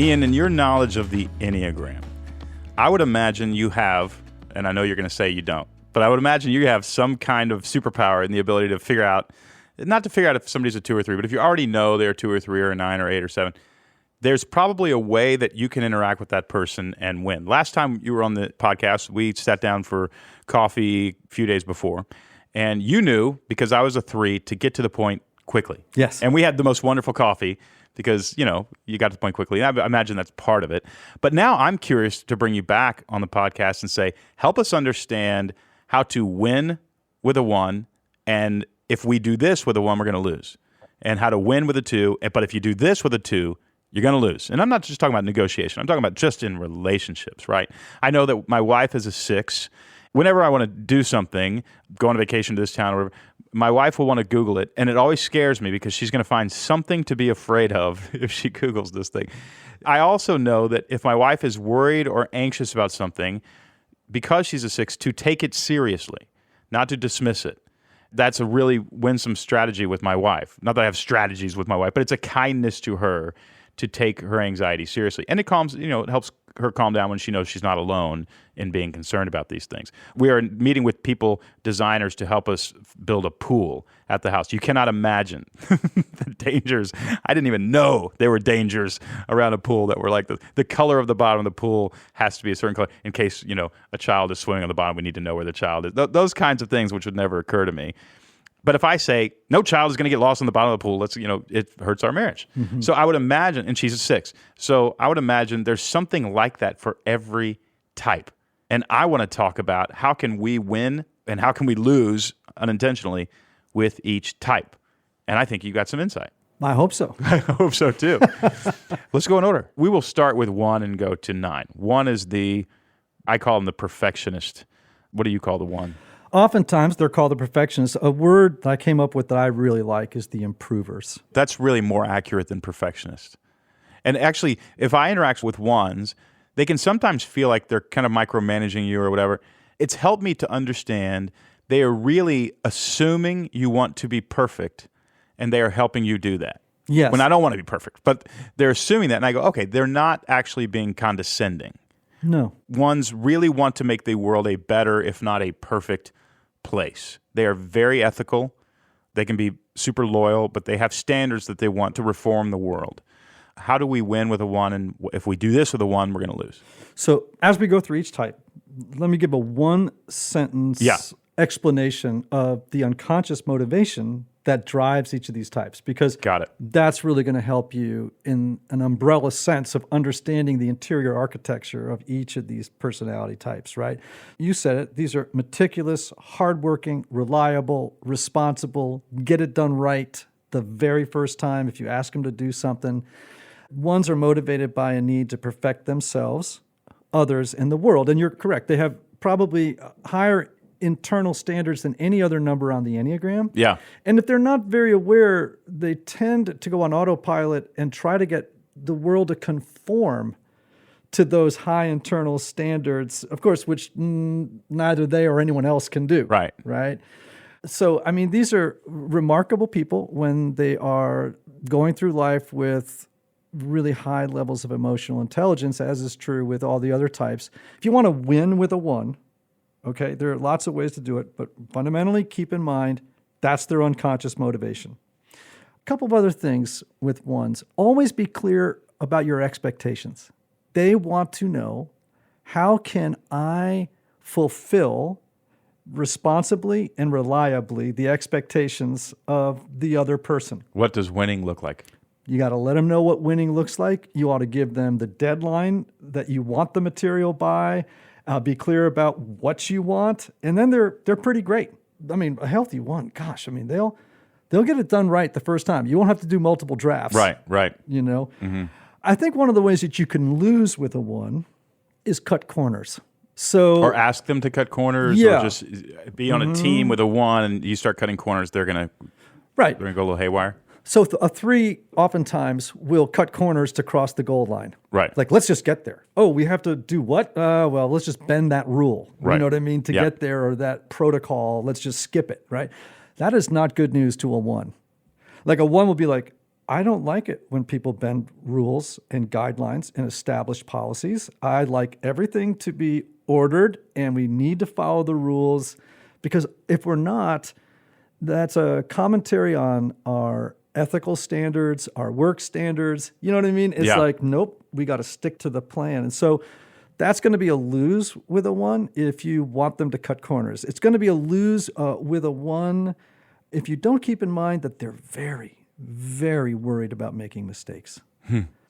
Ian, in your knowledge of the Enneagram, I would imagine you have, and I know you're going to say you don't, but I would imagine you have some kind of superpower in the ability to figure out, not to figure out if somebody's a 2 or 3, but if you already know they're 2 or 3 or a 9 or 8 or 7, there's probably a way that you can interact with that person and win. Last time you were on the podcast, we sat down for coffee a few days before, and you knew, because I was a 3, to get to the point quickly. Yes. And we had the most wonderful coffee because, you got to the point quickly. I imagine that's part of it. But now I'm curious to bring you back on the podcast and say, help us understand how to win with a 1, and if we do this with a 1, we're going to lose. And how to win with a 2, but if you do this with a 2, you're going to lose. And I'm not just talking about negotiation. I'm talking about just in relationships, right? I know that my wife is a 6. Whenever I want to do something, go on a vacation to this town or whatever, my wife will want to Google it, and it always scares me because she's going to find something to be afraid of if she Googles this thing. I also know that if my wife is worried or anxious about something, because she's a 6, to take it seriously, not to dismiss it. That's a really winsome strategy with my wife. Not that I have strategies with my wife, but it's a kindness to her to take her anxiety seriously. And it helps her calm down when she knows she's not alone in being concerned about these things. We are meeting with designers to help us build a pool at the house. You cannot imagine the dangers. I didn't even know there were dangers around a pool that were like the color of the bottom of the pool has to be a certain color in case, a child is swimming on the bottom. We need to know where the child is. Those kinds of things which would never occur to me. But if I say, no child is going to get lost in the bottom of the pool, it hurts our marriage. Mm-hmm. So I would imagine, and she's a 6, so I would imagine there's something like that for every type. And I want to talk about how can we win and how can we lose unintentionally with each type. And I think you got some insight. I hope so. I hope so too. Let's go in order. We will start with 1 and go to 9. 1 is I call him the perfectionist. What do you call the 1? Oftentimes, they're called the perfectionists. A word that I came up with that I really like is the improvers. That's really more accurate than perfectionist. And actually, if I interact with 1s, they can sometimes feel like they're kind of micromanaging you or whatever. It's helped me to understand they are really assuming you want to be perfect, and they are helping you do that. Yes. When I don't want to be perfect. But they're assuming that, and I go, okay, they're not actually being condescending. No. 1s really want to make the world a better, if not a perfect place. They are very ethical. They can be super loyal, but they have standards that they want to reform the world. How do we win with a 1? And if we do this with a 1, we're going to lose. So as we go through each type, let me give a 1-sentence explanation of the unconscious motivation that drives each of these types, because that's really going to help you in an umbrella sense of understanding the interior architecture of each of these personality types, right? You said it. These are meticulous, hardworking, reliable, responsible, get it done right the very first time if you ask them to do something. 1s are motivated by a need to perfect themselves, others, and the world. And you're correct. They have probably higher internal standards than any other number on the Enneagram. Yeah. And if they're not very aware, they tend to go on autopilot and try to get the world to conform to those high internal standards, of course, which neither they or anyone else can do. Right. Right. So, these are remarkable people when they are going through life with really high levels of emotional intelligence, as is true with all the other types. If you want to win with a 1, okay, there are lots of ways to do it, but fundamentally keep in mind that's their unconscious motivation. A couple of other things with 1s. Always be clear about your expectations. They want to know, how can I fulfill responsibly and reliably the expectations of the other person? What does winning look like? You got to let them know what winning looks like. You ought to give them the deadline that you want the material by. Be clear about what you want, and then they're pretty great. A healthy 1, gosh, they'll get it done right the first time. You won't have to do multiple drafts. Right. Mm-hmm. I think one of the ways that you can lose with a 1 is cut corners. Or ask them to cut corners, or just be on a team with a 1 and you start cutting corners, they're going to go a little haywire. So a 3 oftentimes will cut corners to cross the goal line. Right. Like, let's just get there. Oh, we have to do what? Well, let's just bend that rule. Right. You know what I mean? To get there, or that protocol, let's just skip it, right? That is not good news to a 1. Like, a 1 will be like, I don't like it when people bend rules and guidelines and established policies. I like everything to be ordered, and we need to follow the rules, because if we're not, that's a commentary on our ethical standards, our work standards. You know what I mean? It's like, nope, we got to stick to the plan. And so that's going to be a lose with a 1 if you want them to cut corners. It's going to be a lose with a 1 if you don't keep in mind that they're very, very worried about making mistakes.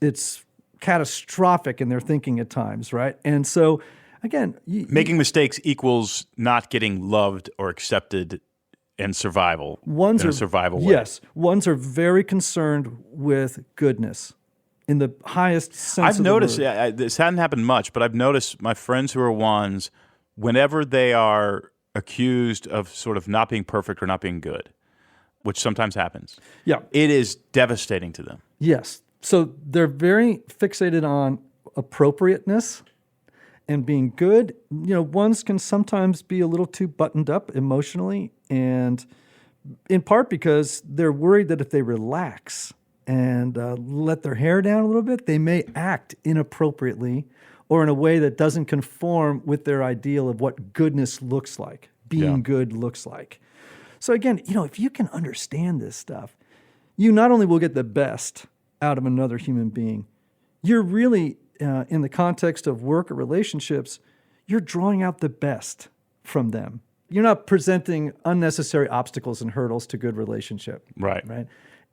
It's catastrophic in their thinking at times, right? And so, again, making mistakes equals not getting loved or accepted in survival. Survival way. Yes, ones are very concerned with goodness in the highest sense. I've noticed this hadn't happened much, but I've noticed my friends who are 1s, whenever they are accused of sort of not being perfect or not being good, which sometimes happens. Yeah, it is devastating to them. Yes, so they're very fixated on appropriateness and being good. You know, 1s can sometimes be a little too buttoned up emotionally, and in part because they're worried that if they relax and let their hair down a little bit, they may act inappropriately or in a way that doesn't conform with their ideal of what goodness looks like, being good looks like. So again, you know, if you can understand this stuff, you not only will get the best out of another human being, you're really, in the context of work or relationships, you're drawing out the best from them. You're not presenting unnecessary obstacles and hurdles to good relationship. Right.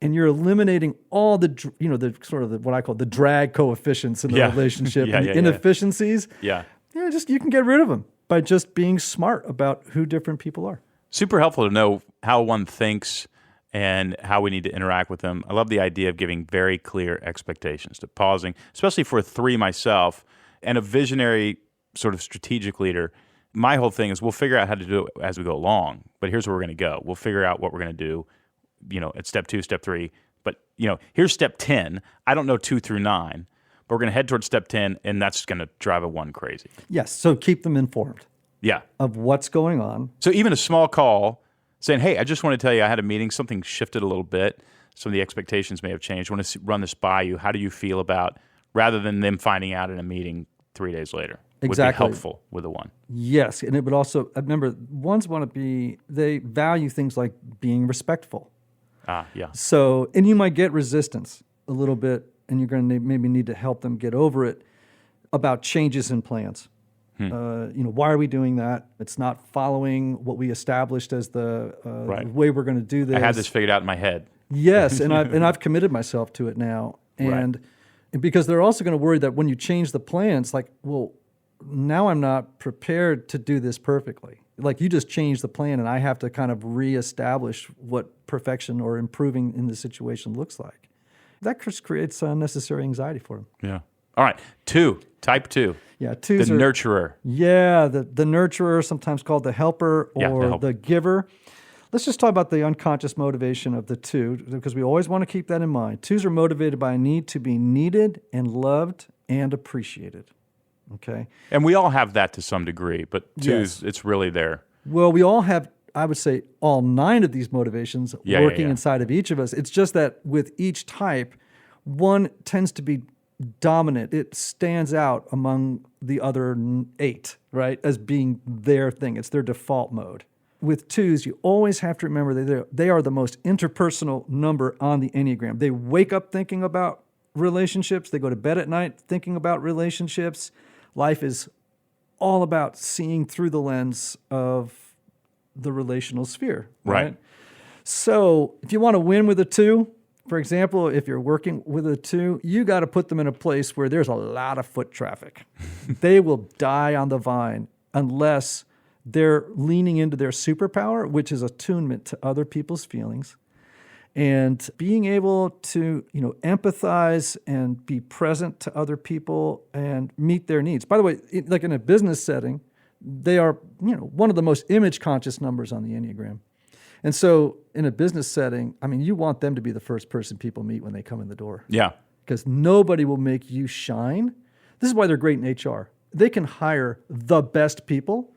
And you're eliminating all the, you know, the sort of what I call the drag coefficients in the relationship, and the inefficiencies. Yeah. You can get rid of them by just being smart about who different people are. Super helpful to know how one thinks and how we need to interact with them. I love the idea of giving very clear expectations, to pausing, especially for a 3 myself and a visionary sort of strategic leader. My whole thing is we'll figure out how to do it as we go along, but here's where we're going to go. We'll figure out what we're going to do, you know, at step 2, step 3. But, you know, here's step 10. I don't know 2 through 9, but we're going to head towards step 10, and that's going to drive a 1 crazy. Yes, so keep them informed. Yeah. Of what's going on. So even a small call saying, hey, I just want to tell you I had a meeting, something shifted a little bit, some of the expectations may have changed. I want to run this by you. How do you feel about, rather than them finding out in a meeting 3 days later? Exactly. Would be helpful with a 1. Yes, and it would also, remember, 1s want to be, they value things like being respectful. Yeah. So, and you might get resistance a little bit, and you're going to maybe need to help them get over it about changes in plans. You know, why are we doing that? It's not following what we established as the way we're going to do this. I had this figured out in my head. Yes, and I've committed myself to it now, and because they're also going to worry that when you change the plans, like, well, now I'm not prepared to do this perfectly. Like, you just changed the plan, and I have to kind of reestablish what perfection or improving in the situation looks like. That just creates unnecessary anxiety for them. Yeah. All right. 2, type 2. Yeah, the nurturer. Yeah, the nurturer, sometimes called the helper or the giver. Let's just talk about the unconscious motivation of the 2, because we always want to keep that in mind. 2s are motivated by a need to be needed and loved and appreciated. Okay? And we all have that to some degree, but 2s, it's really there. Well, we all have, I would say, all 9 of these motivations working inside of each of us. It's just that with each type, 1 tends to be dominant. It stands out among the other 8, right, as being their thing. It's their default mode. With 2s, you always have to remember that they are the most interpersonal number on the Enneagram. They wake up thinking about relationships. They go to bed at night thinking about relationships. Life is all about seeing through the lens of the relational sphere, right? So if you want to win with a 2, for example, if you're working with a 2, you got to put them in a place where there's a lot of foot traffic. They will die on the vine unless they're leaning into their superpower, which is attunement to other people's feelings, and being able to, you know, empathize and be present to other people and meet their needs. By the way, like in a business setting, they are, you know, one of the most image conscious numbers on the Enneagram. And so in a business setting, I mean, you want them to be the first person people meet when they come in the door. Yeah. Because nobody will make you shine. This is why they're great in HR. They can hire the best people,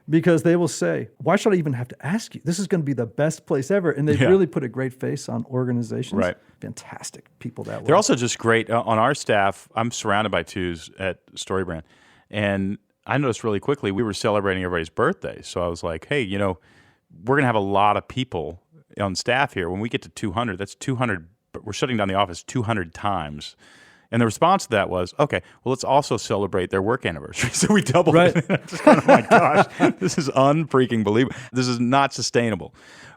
because they will say, why should I even have to ask you? This is going to be the best place ever. And they've really put a great face on organizations. Right. Fantastic people that way. They're also just great. On our staff, I'm surrounded by twos at StoryBrand. And I noticed really quickly, we were celebrating everybody's birthday. So I was like, hey, we're going to have a lot of people on staff here. When we get to 200, that's 200. We're shutting down the office 200 times. And the response to that was, okay, well, let's also celebrate their work anniversary. So we doubled it. Just kind of, oh my gosh, this is unfreaking believable. This is not sustainable.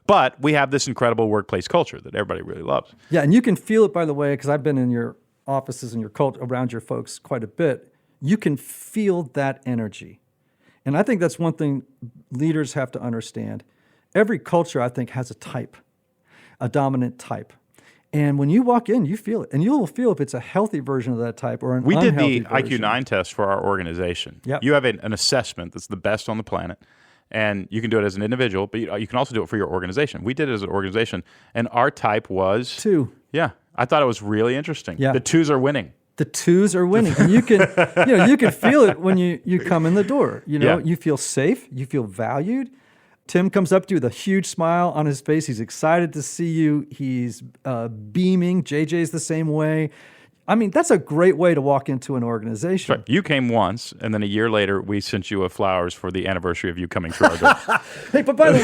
But we have this incredible workplace culture that everybody really loves. Yeah, and you can feel it, by the way, because I've been in your offices and your cult around your folks quite a bit. You can feel that energy. And I think that's one thing leaders have to understand. Every culture, I think, has a type, a dominant type. And when you walk in, you feel it. And you will feel if it's a healthy version of that type or an unhealthy version. We did the IQ9 test for our organization. Yep. You have an assessment that's the best on the planet. And you can do it as an individual, but you can also do it for your organization. We did it as an organization. And our type was... 2. Yeah. I thought it was really interesting. Yeah. The 2s are winning. The 2s are winning. And you can you can feel it when you come in the door. You feel safe. You feel valued. Tim comes up to you with a huge smile on his face. He's excited to see you. He's beaming. JJ's the same way. I mean, that's a great way to walk into an organization. Right. You came once, and then a year later, we sent you flowers for the anniversary of you coming through our door. Hey, but by the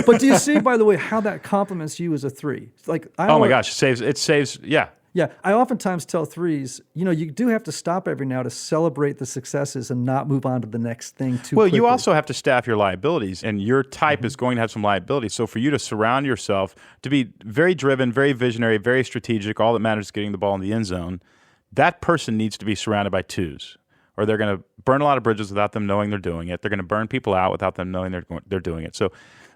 way, do you see, by the way, how that compliments you as a 3? Like, oh my gosh, it saves, yeah. Yeah, I oftentimes tell 3s, you do have to stop every now to celebrate the successes and not move on to the next thing too quickly. You also have to staff your liabilities, and your type is going to have some liabilities. So for you to surround yourself, to be very driven, very visionary, very strategic, all that matters is getting the ball in the end zone, that person needs to be surrounded by 2s, or they're going to burn a lot of bridges without them knowing they're doing it. They're going to burn people out without them knowing they're doing it. So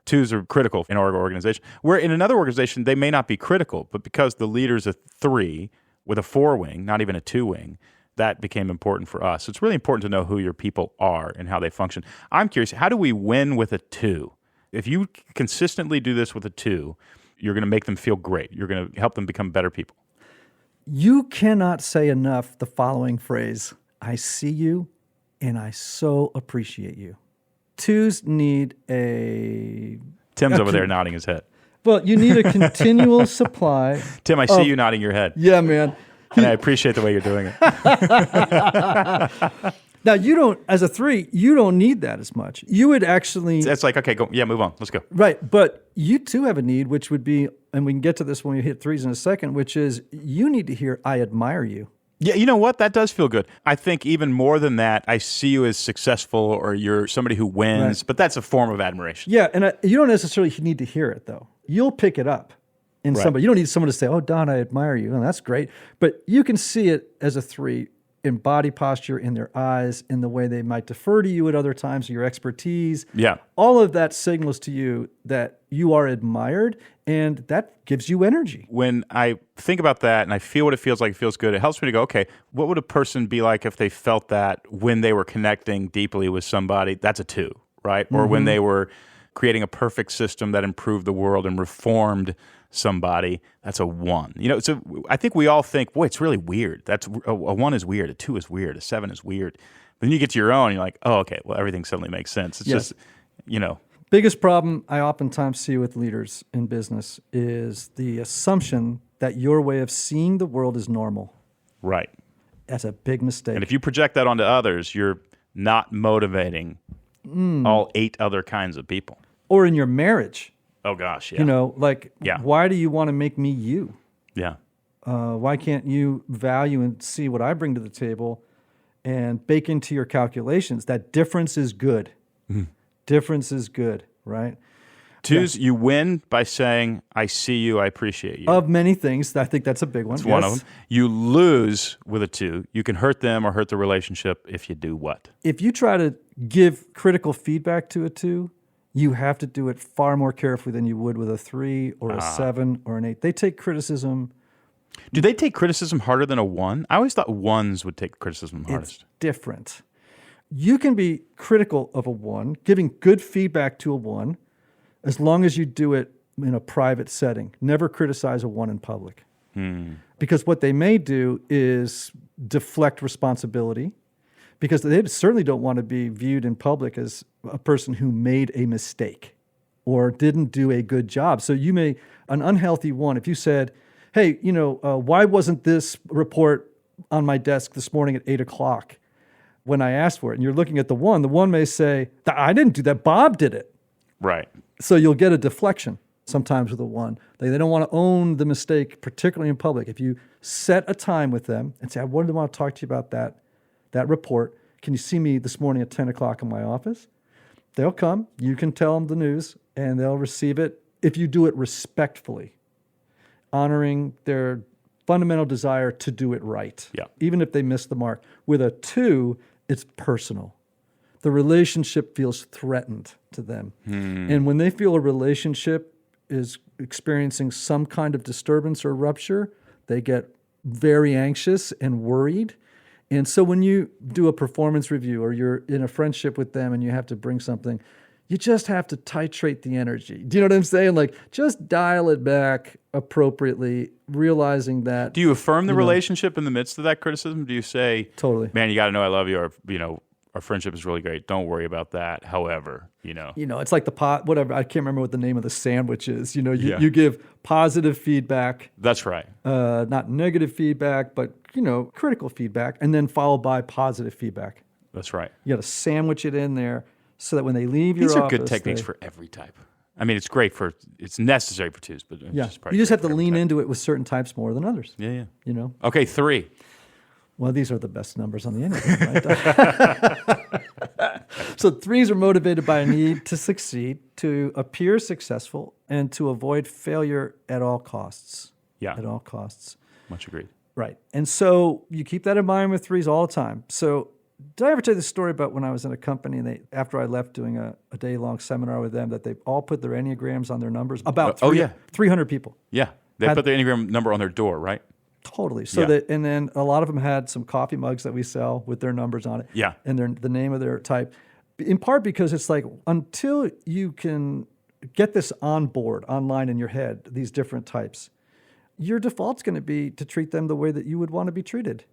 2s are critical in our organization. Where in another organization, they may not be critical, but because the leader's a 3 with a 4 wing, not even a 2 wing, that became important for us. So it's really important to know who your people are and how they function. I'm curious, how do we win with a 2? If you consistently do this with a 2, you're going to make them feel great. You're going to help them become better people. You cannot say enough the following phrase, I see you and I so appreciate you. 2s need a... Tim's over there nodding his head. Well, you need a continual supply. Tim, I see you nodding your head. Yeah, man. And I appreciate the way you're doing it. Now, you don't, as a 3, you don't need that as much. You would actually... It's like, okay, go. Yeah, move on. Let's go. Right. But you too have a need, which would be, and we can get to this when we hit 3s in a second, which is you need to hear, I admire you. Yeah, you know what? That does feel good. I think even more than that, I see you as successful or you're somebody who wins, but that's a form of admiration. Yeah, and you don't necessarily need to hear it, though. You'll pick it up in somebody. You don't need someone to say, oh, Don, I admire you. And that's great. But you can see it as a 3 in body posture, in their eyes, in the way they might defer to you at other times, your expertise. Yeah. All of that signals to you that you are admired, and that gives you energy. When I think about that and I feel what it feels like, it feels good, it helps me to go, okay, what would a person be like if they felt that when they were connecting deeply with somebody? That's a 2, right? Or when they were creating a perfect system that improved the world and reformed somebody, that's a 1. So I think we all think, boy, it's really weird. That's a 1 is weird, a 2 is weird, a 7 is weird. But then you get to your own, and you're like, oh, okay, well, everything suddenly makes sense. It's just, Biggest problem I oftentimes see with leaders in business is the assumption that your way of seeing the world is normal. Right. That's a big mistake. And if you project that onto others, you're not motivating all 8 other kinds of people. Or in your marriage. Oh, gosh, yeah. Why do you want to make me you? Yeah. Why can't you value and see what I bring to the table and bake into your calculations that difference is good? Difference is good, right? 2s, you win by saying, I see you, I appreciate you. Of many things. I think that's a big one. That's one of them. You lose with a 2. You can hurt them or hurt the relationship if you do what? If you try to give critical feedback to a 2, you have to do it far more carefully than you would with a 3 or a 7 or an 8. They take criticism. Do they take criticism harder than a 1? I always thought 1s would take criticism hardest. It's different. You can be critical of a 1, giving good feedback to a 1, as long as you do it in a private setting. Never criticize a 1 in public. Because what they may do is deflect responsibility, because they certainly don't want to be viewed in public as a person who made a mistake or didn't do a good job. So an unhealthy one, if you said, hey, why wasn't this report on my desk this morning at 8:00 when I asked for it? And you're looking at the one may say, I didn't do that, Bob did it. Right. So you'll get a deflection sometimes with a one. They don't want to own the mistake, particularly in public. If you set a time with them and say, I want to talk to you about that report. Can you see me this morning at 10:00 in my office? They'll come. You can tell them the news, and they'll receive it if you do it respectfully, honoring their fundamental desire to do it right, even if they miss the mark. With a 2, it's personal. The relationship feels threatened to them. And when they feel a relationship is experiencing some kind of disturbance or rupture, they get very anxious and worried. And so when you do a performance review or you're in a friendship with them and you have to bring something, you just have to titrate the energy. Do you know what I'm saying? Like, just dial it back appropriately, realizing that. Do you affirm the relationship in the midst of that criticism? Do you say, totally, man, you got to know I love you, or, our friendship is really great. Don't worry about that. However, it's like whatever. I can't remember what the name of the sandwich is. You give positive feedback. That's right. Not negative feedback, but, critical feedback, and then followed by positive feedback. That's right. You got to sandwich it in there so that when they leave your office. These are good techniques for every type. I mean, it's necessary for 2s, but you just have to lean into it with certain types more than others. Yeah. Okay, 3. Well, these are the best numbers on the Enneagram, right? So 3s are motivated by a need to succeed, to appear successful, and to avoid failure at all costs. Yeah. At all costs. Much agreed. Right. And so you keep that in mind with 3s all the time. So did I ever tell you the story about when I was in a company and after I left doing a day-long seminar with them, that they all put their Enneagrams on their numbers? About 300 people. Yeah. They put the Enneagram number on their door, right? Totally. So and then a lot of them had some coffee mugs that we sell with their numbers on it. Yeah. And the name of their type. In part because it's like, until you can get this on board, online in your head, these different types, your default's going to be to treat them the way that you would want to be treated.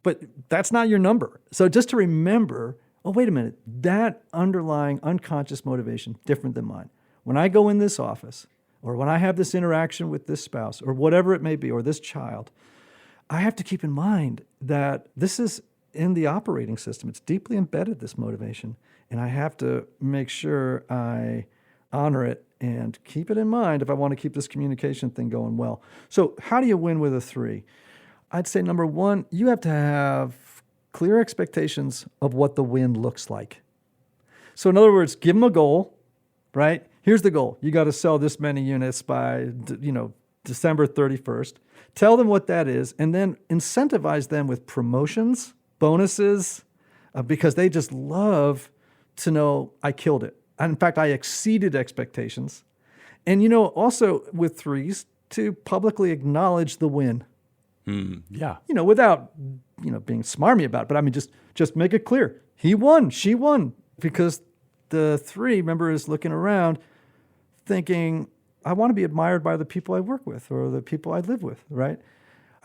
But that's not your number. So just to remember, oh, wait a minute, that underlying unconscious motivation, different than mine. When I go in this office, or when I have this interaction with this spouse, or whatever it may be, or this child, I have to keep in mind that this is in the operating system. It's deeply embedded, this motivation. And I have to make sure I honor it and keep it in mind if I want to keep this communication thing going well. So how do you win with a 3? I'd say number 1, you have to have clear expectations of what the win looks like. So in other words, give them a goal, right? Here's the goal. You got to sell this many units by, December 31st. Tell them what that is, and then incentivize them with promotions, bonuses, because they just love to know I killed it. And in fact, I exceeded expectations. And, also with 3s, to publicly acknowledge the win. Yeah. Without, being smarmy about it. But I mean, just make it clear. He won, she won. Because the 3, remember, is looking around thinking, I want to be admired by the people I work with or the people I live with, right?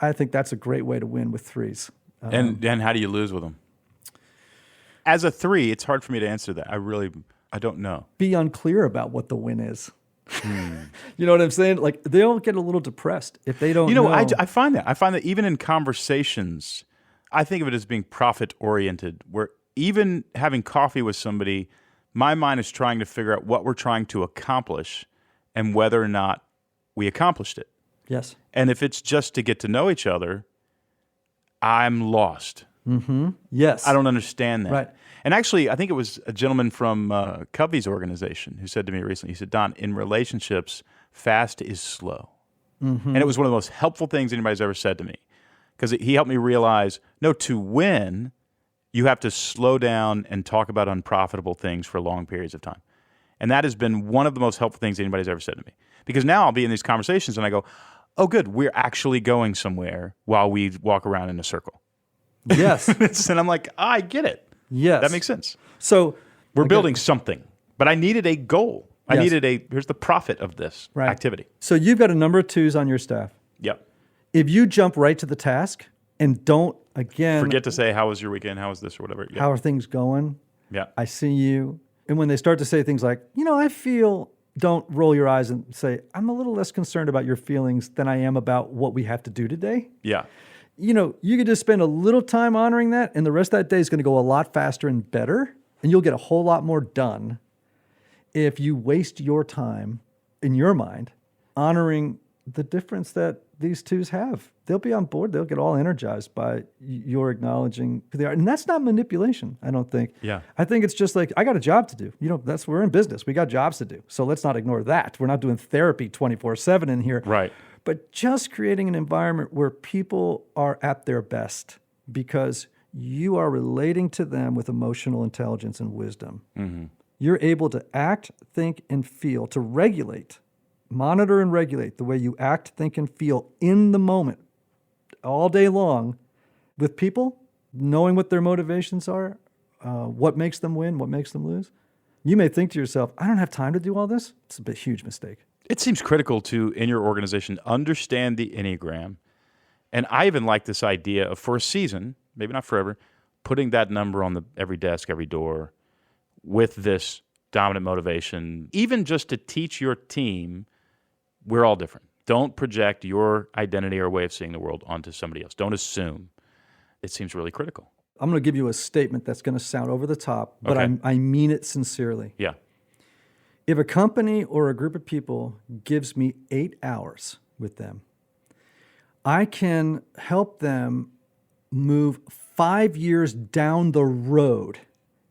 I think that's a great way to win with 3s. And how do you lose with them? As a 3, it's hard for me to answer that. I don't know. Be unclear about what the win is. You know what I'm saying? Like, they'll get a little depressed if they don't know. I find that even in conversations, I think of it as being profit-oriented, where even having coffee with somebody, my mind is trying to figure out what we're trying to accomplish and whether or not we accomplished it. Yes. And if it's just to get to know each other, I'm lost. Mm-hmm. Yes. I don't understand that. Right. And actually, I think it was a gentleman from Covey's organization who said to me recently, he said, Don, in relationships, fast is slow. Mm-hmm. And it was one of the most helpful things anybody's ever said to me, because he helped me realize, no, to win, you have to slow down and talk about unprofitable things for long periods of time. And that has been one of the most helpful things anybody's ever said to me. Because now I'll be in these conversations and I go, oh, good, we're actually going somewhere while we walk around in a circle. Yes. And I'm like, I get it. Yes. That makes sense. So we're building something, but I needed a goal. I Yes. needed here's the profit of this activity. So you've got a number of 2s on your staff. Yep. If you jump right to the task and don't Again, forget to say, how was your weekend? How was this or whatever? Yeah. How are things going? Yeah. I see you. And when they start to say things like, I feel, don't roll your eyes and say, I'm a little less concerned about your feelings than I am about what we have to do today. Yeah. You could just spend a little time honoring that, and the rest of that day is going to go a lot faster and better, and you'll get a whole lot more done if you waste your time, in your mind, honoring the difference that these twos have. They'll be on board. They'll get all energized by your acknowledging who they are. And that's not manipulation, I don't think. Yeah. I think it's just like, I got a job to do. We're in business. We got jobs to do. So let's not ignore that. We're not doing therapy 24/7 in here. Right. But just creating an environment where people are at their best because you are relating to them with emotional intelligence and wisdom. Mm-hmm. You're able to act, think, and feel, to regulate, monitor and regulate the way you act, think, and feel in the moment all day long with people, knowing what their motivations are, what makes them win, what makes them lose. You may think to yourself, I don't have time to do all this. It's a huge mistake. It seems critical to, in your organization, understand the Enneagram. And I even like this idea of, for a season, maybe not forever, putting that number on every desk, every door with this dominant motivation, even just to teach your team we're all different. Don't project your identity or way of seeing the world onto somebody else. Don't assume. It seems really critical. I'm going to give you a statement that's going to sound over the top, but Okay. I mean it sincerely. Yeah. If a company or a group of people gives me 8 hours with them, I can help them move 5 years down the road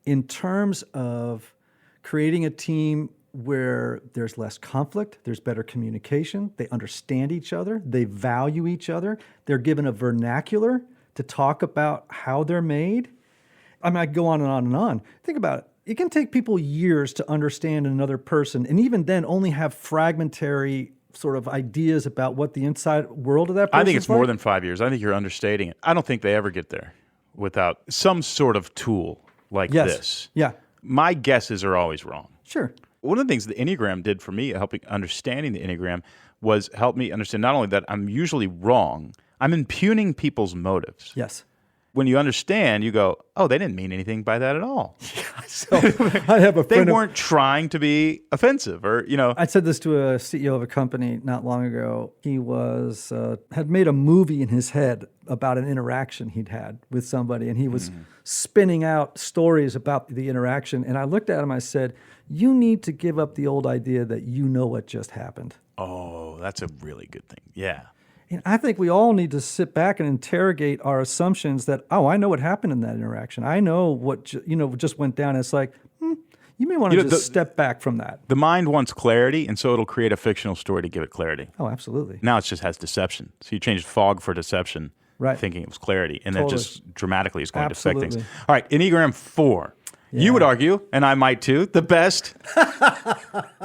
in terms of creating a team where there's less conflict, there's better communication, they understand each other, they value each other, they're given a vernacular to talk about how they're made. I mean, I go on and on and on. Think about it. It can take people years to understand another person, and even then only have fragmentary sort of ideas about what the inside world of that person is. I think it's more than 5 years. I think you're understating it. I don't think they ever get there without some sort of tool like this. Yeah. My guesses are always wrong. Sure. One of the things the Enneagram did for me, helping understanding the Enneagram, was help me understand not only that I'm usually wrong, I'm impugning people's motives. Yes. When you understand, you go, oh, they didn't mean anything by that at all. So I have a They friend. weren't trying to be offensive or, I said this to a CEO of a company not long ago. He was had made a movie in his head about an interaction he'd had with somebody, and he was spinning out stories about the interaction. And I looked at him, I said, you need to give up the old idea that you know what just happened. Oh, that's a really good thing. Yeah. And I think we all need to sit back and interrogate our assumptions that, I know what happened in that interaction. I know what just went down. It's like, you may want to step back from that. The mind wants clarity, and so it'll create a fictional story to give it clarity. Oh, absolutely. Now it just has deception. So you changed fog for deception, right, thinking it was clarity, and that just dramatically is going Absolutely. to affect things. All right, Enneagram 4. Yeah. You would argue, and I might too, the best.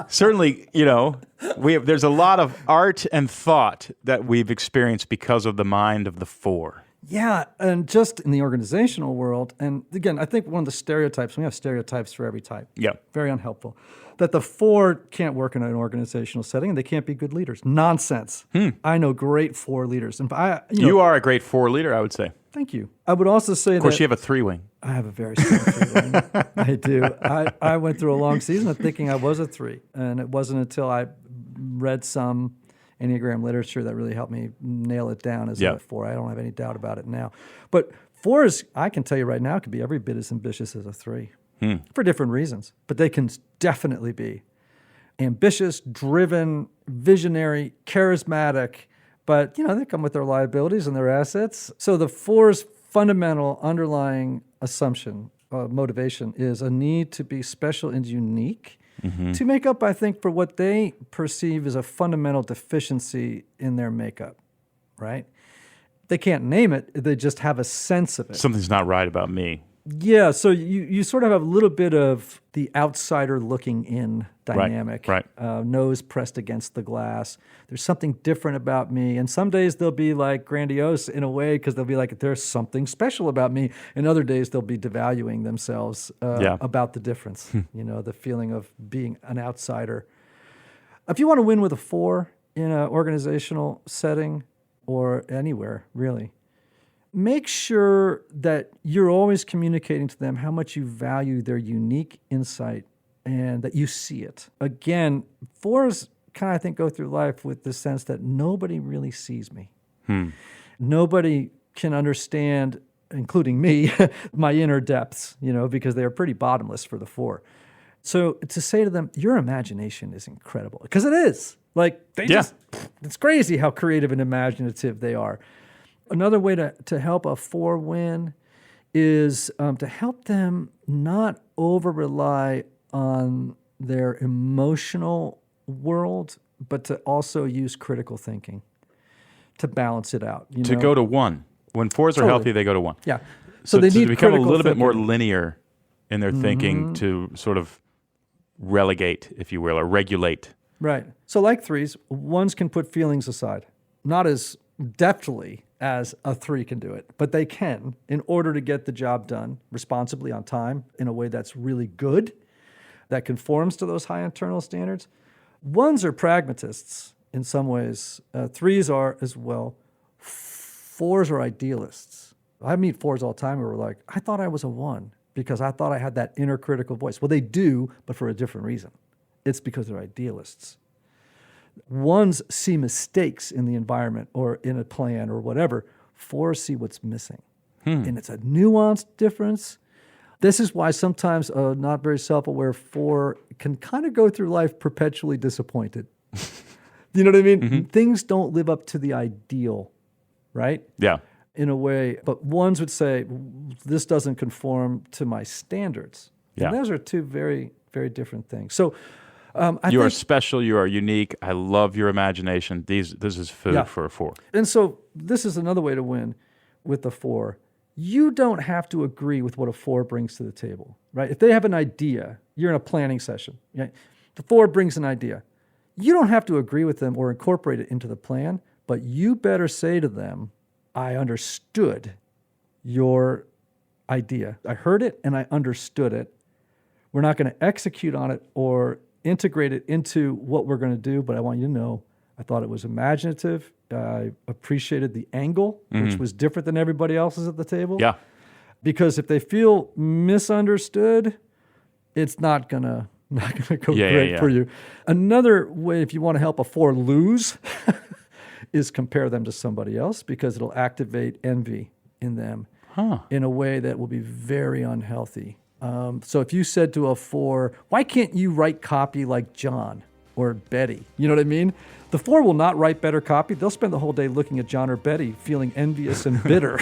Certainly, there's a lot of art and thought that we've experienced because of the mind of the 4. Yeah, and just in the organizational world, and again, I think one of the stereotypes, we have stereotypes for every type. Yeah. Very unhelpful. That the 4 can't work in an organizational setting and they can't be good leaders. Nonsense. I know great 4 leaders. And you are a great 4 leader, I would say. Thank you. I would also say that... Of course, you have a 3-wing. I have a very strong 3-wing. I do. I went through a long season of thinking I was a 3, and it wasn't until I read some Enneagram literature that really helped me nail it down as a 4. I don't have any doubt about it now. But 4s, I can tell you right now, could be every bit as ambitious as a 3 for different reasons. But they can definitely be ambitious, driven, visionary, charismatic. But, they come with their liabilities and their assets. So the 4's fundamental underlying assumption, motivation, is a need to be special and unique to make up, I think, for what they perceive as a fundamental deficiency in their makeup, right? They can't name it. They just have a sense of it. Something's not right about me. Yeah, so you sort of have a little bit of the outsider looking in dynamic. Right. Nose pressed against the glass. There's something different about me. And some days they'll be like grandiose in a way because they'll be like, there's something special about me. And other days they'll be devaluing themselves about the difference, the feeling of being an outsider. If you want to win with a 4 in an organizational setting or anywhere, really, make sure that you're always communicating to them how much you value their unique insight and that you see it. Again, 4s kind of, I think, go through life with the sense that nobody really sees me. Nobody can understand, including me, my inner depths, because they are pretty bottomless for the 4. So to say to them, your imagination is incredible, because it is. Like, it's crazy how creative and imaginative they are. Another way to help a 4 win is to help them not over-rely on their emotional world, but to also use critical thinking to balance it out. To go to 1. When 4s are healthy, they go to 1. Yeah. So they need to become a little thinking. bit more linear in their thinking, to sort of relegate, if you will, or regulate. Right. So like 3s, 1s can put feelings aside, not as deftly as a 3 can do it, but they can, in order to get the job done responsibly, on time, in a way that's really good, that conforms to those high internal standards. 1s are pragmatists in some ways. 3s are as well. 4s are idealists. I meet 4s all the time who are like, I thought I was a 1 because I thought I had that inner critical voice. Well, they do, but for a different reason. It's because they're idealists. 1s see mistakes in the environment or in a plan or whatever. 4s see what's missing. And it's a nuanced difference. This is why sometimes a not very self-aware 4 can kind of go through life perpetually disappointed. You know what I mean? Things don't live up to the ideal, right? Yeah. In a way. But 1s would say, this doesn't conform to my standards. Yeah. And those are two very, very different things. So you are special. You are unique. I love your imagination. This is food for a 4. And so this is another way to win with the 4. You don't have to agree with what a 4 brings to the table, right? If they have an idea, you're in a planning session. Right? The 4 brings an idea. You don't have to agree with them or incorporate it into the plan, but you better say to them, I understood your idea. I heard it and I understood it. We're not going to execute on it or integrate it into what we're going to do, but I want you to know I thought it was imaginative. I appreciated the angle, which was different than everybody else's at the table. Yeah. Because if they feel misunderstood, it's not gonna go great for you. Another way, if you want to help a 4 lose, is compare them to somebody else, because it'll activate envy in them in a way that will be very unhealthy. So if you said to a 4, why can't you write copy like John or Betty? You know what I mean? The 4 will not write better copy. They'll spend the whole day looking at John or Betty, feeling envious and bitter.